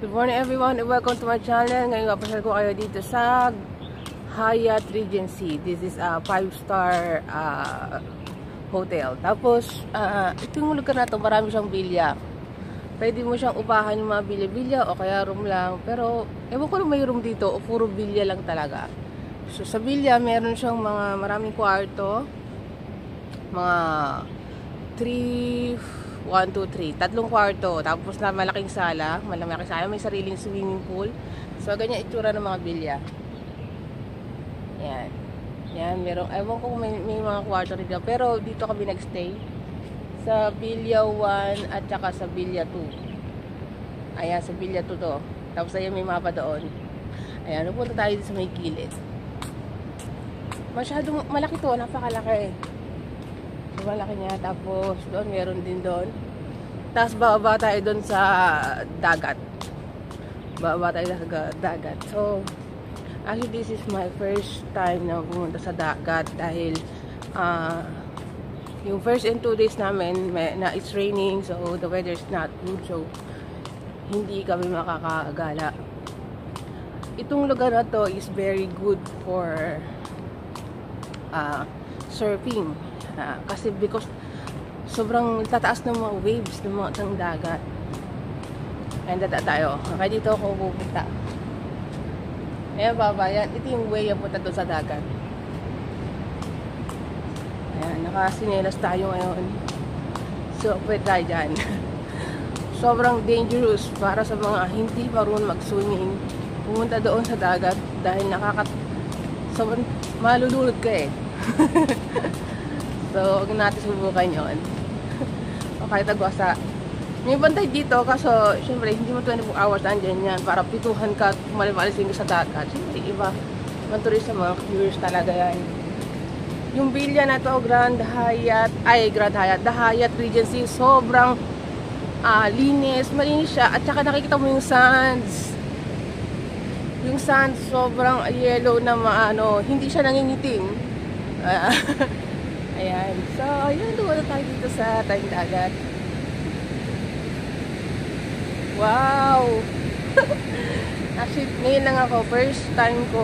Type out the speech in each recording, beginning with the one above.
Good morning everyone and welcome to my channel. Ngayon papasal ko kayo dito sa Hyatt Regency. This is a 5-star hotel. Tapos, ito yung lugar na to, marami siyang bilya. Pwede mo siyang upahan yung mga bilya-bilya o kaya room lang. Pero, ewan ko na may room dito o puro bilya lang talaga. So, sa bilya, meron siyang mga maraming kwarto. Mga 1, 2, 3. Tatlong kwarto. Tapos na malaking sala. Malaking sala. May sariling swimming pool. So, ganyan itsura ng mga bilya. Yan. Yan. Meron. Ewan ko kung may mga kwarto rin dito. Pero dito kami nagstay. Sa Bilya 1 at saka sa Bilya 2. Ayan. Sa Bilya 2 to. Tapos ayan may mapa doon. Ayan. Pupunta tayo dito sa may gilid. Masyadong malaki to. Napakalaki. So, malaki niya. Tapos doon meron din doon. Tapos bababa tayo doon sa dagat. Bababa tayo sa dagat. So, actually this is my first time na pumunta sa dagat dahil yung first and 2 days namin na it's raining, so the weather is not good, so hindi kami makakagala. Itong lugar na to is very good for surfing. Kasi because sobrang tataas ng mga waves ng dagat. Ayan, dada tayo. Kaya dito ako pupunta. Ayan, baba. Yan. Ito yung way yung punta doon sa dagat. Ayan, nakasinelas tayo ngayon. So, pwede tayo dyan. Sobrang dangerous para sa mga hindi marunong mag-swimming. Pumunta doon sa dagat dahil sobrang malulunod ka eh. So, huwag natin subukan yun. O kahit agwasa. May bantay dito, kaso, syempre, hindi mo 24 hours andyan yan para pituhan ka at malisin ka sa dagat. Syempre, iba. Mga turista, mga curious talaga yan. Yung bilya na to, The Hyatt Regency, sobrang linis, malinis siya. At saka nakikita mo yung sands. Yung sands, sobrang yellow na hindi siya nangingitim. Ayan. So, yun, duwala tayo dito sa tayong dagat. Wow! Actually, ngayon lang ako. First time ko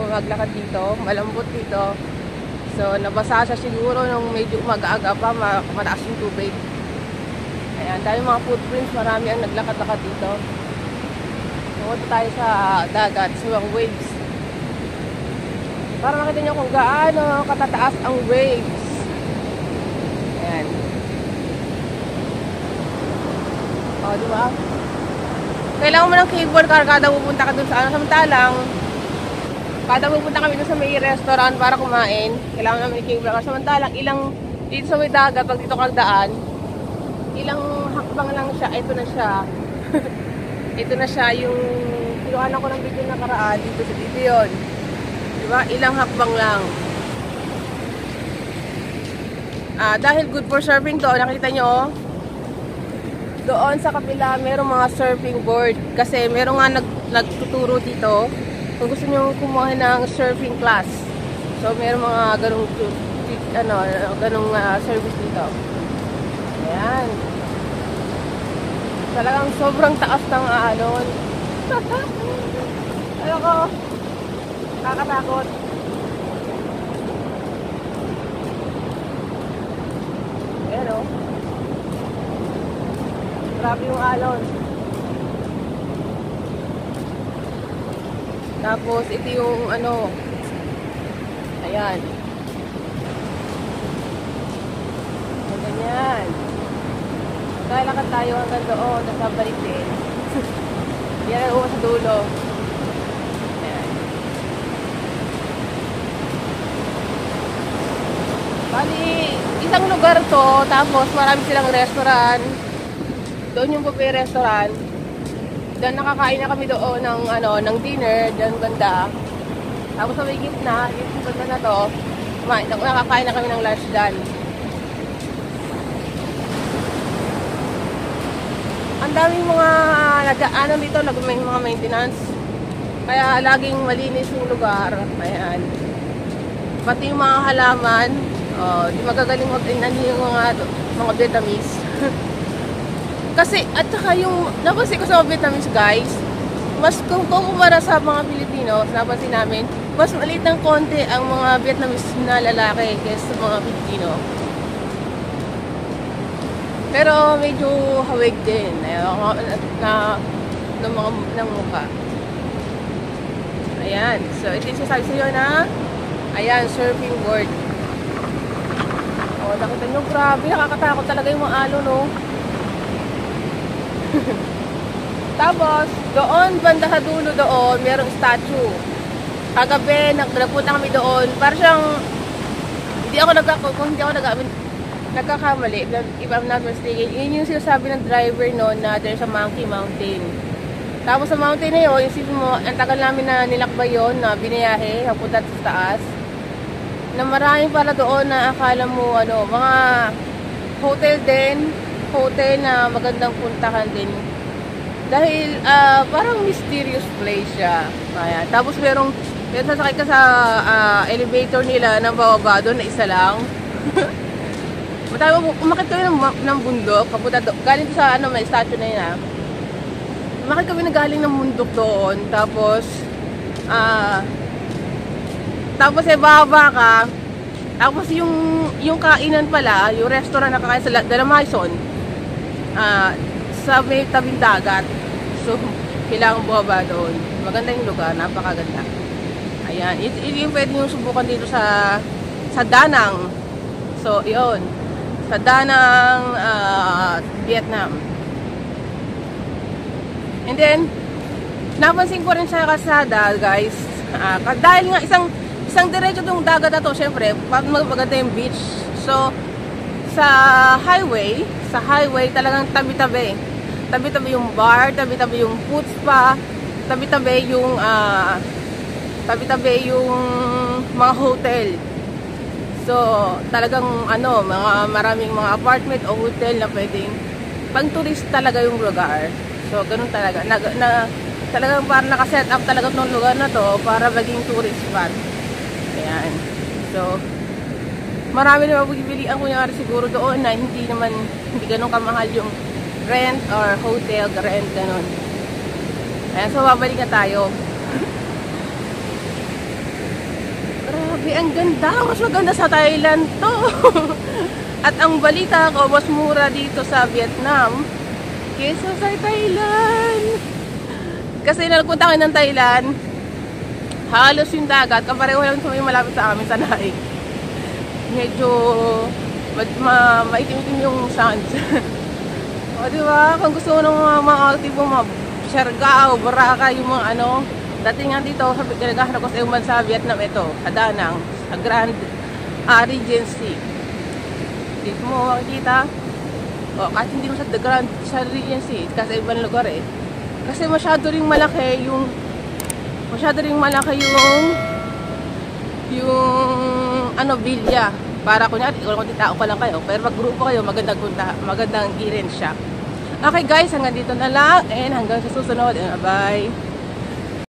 maglakad dito. Malambot dito. So, nabasa siya siguro nung medyo mag-aaga pa. Mataas yung tubig. Ayan. Dahil mga footprints, marami ang naglakad-lakad dito. Pumunta tayo sa dagat. So, ang waves. Para makita nyo kung gaano katataas ang waves. Ayan. O, diba? Kailangan mo ng cable car kada pupunta ka dun sa samantalang kada pupunta kami dun sa may restaurant para kumain, kailangan namin ng cable car. Samantalang dito sa may dagat, pag dito kagdaan, ilang hakbang lang siya. Ito na siya. Ito na siya yung kinuhanan ko ng video nakaraan dito sa dito yun. Diba? Ilang hakbang lang. Dahil good for surfing to, nakita nyo, doon sa kapila, merong mga surfing board. Kasi merong nga nagtuturo dito kung gusto nyo kumuha ng surfing class. So, merong mga ganong service dito. Ayan. Talagang sobrang taas ng alon. Ano ko? Nakakatakot. Ayan o. Grabe yung alon. Tapos, ito yung ayan. So, ganyan. Lalakad tayo hanggang doon, nasabalik din. Yan ang sa dulo. Ayan. Bali, isang lugar to, tapos marami silang restaurant. Doon yung buffet restaurant. Diyan nakakain na kami doon ng dinner, diyan banda. Tapos sa may gitna, yung banda na to, nakakain na kami ng lunch diyan. Ang daming mga dito, may mga maintenance. Kaya laging malinis yung lugar. Ayan. Pati yung mga halaman, di magagaling mag-inan yung mga vitamins. Kasi, at saka yung, napansin ko sa Vietnamese guys, mas kung kumpara sa mga Pilipino, napansin namin, mas maliit ng konti ang mga Vietnamese na lalaki kaysa sa mga Pilipino. Pero medyo hawig din ng mukha. Ayan. So, ito yung sasabi sa'yo na ayan, surfing board. O, nakita nyo, grabe. Nakakatakot talaga yung mga alon, no? Tapos, doon, banda sa dulo doon, merong statue. Kagabi, nagpunta kami doon. Para siyang, kung hindi ako nagkakamali, if I'm not mistaken, yun yung sinasabi ng driver noon na there's a Monkey Mountain. Tapos sa mountain na yun, isipin mo, ang tagal namin na nilakbay yun, na binayahe, napunta sa taas. Na maraming pala doon na akala mo, mga hotel din, hotel na magandang puntahan din. Dahil, parang mysterious place siya. Ayan. Tapos meron sasakay ka sa elevator nila na bababa doon na isa lang. Umakit kami ng bundok, galing sa may statue na yun. Umakit kami na galing ng bundok doon, tapos bababa ka, tapos yung kainan pala, yung restaurant na kakain sa Dalamaison, sa may tabing dagat. So, kailangan bumaba doon. Maganda yung lugar, napakaganda. Ayan, yung pwede nyo subukan dito sa Danang. So, yun. Sa Danang, Vietnam. And then, napansin ko rin sa kalsada, guys. Dahil nga isang diretso itong dagat na to, syempre, maganda yung beach. So, sa highway talagang tabi-tabi. Tabi-tabi yung bar, tabi-tabi yung food spa, tabi-tabi yung mga hotel. So, talagang maraming mga apartment o hotel na pwedeng pang tourist talaga yung lugar. So, ganun talaga. Talagang parang nakaset up talaga ng lugar na to para maging tourist spot. Ayan. So, marami na mabibili ang kunyari siguro doon na hindi ganun kamahal yung rent or hotel rent, ganun. Ayan, so babalik na tayo. Grabe, ang ganda. Mas maganda sa Thailand to. At ang balita ko, mas mura dito sa Vietnam kaysa sa Thailand. Kasi nagpunta kami ng Thailand, halos yung dagat, kapareho lang kami malapit sa amin sa Naik. Medyo maitim-itim yung sands. O diba, kung gusto mo ng mga tipo Siargao, Boracay, yung mga dating nga dito, naghahanap ko sa yung bansa Vietnam, ito, sa Danang, sa Grand Regency. Dito mo makikita, kahit hindi mo sa Grand Regency, kasi ibang lugar eh. Kasi masyado ring malaki yung villa. Para kunyari, kung tao pa lang kayo, pero pag grupo kayo, magandang i-rent siya. Okay guys, hanggang dito na lang, and hanggang sa susunod, and bye!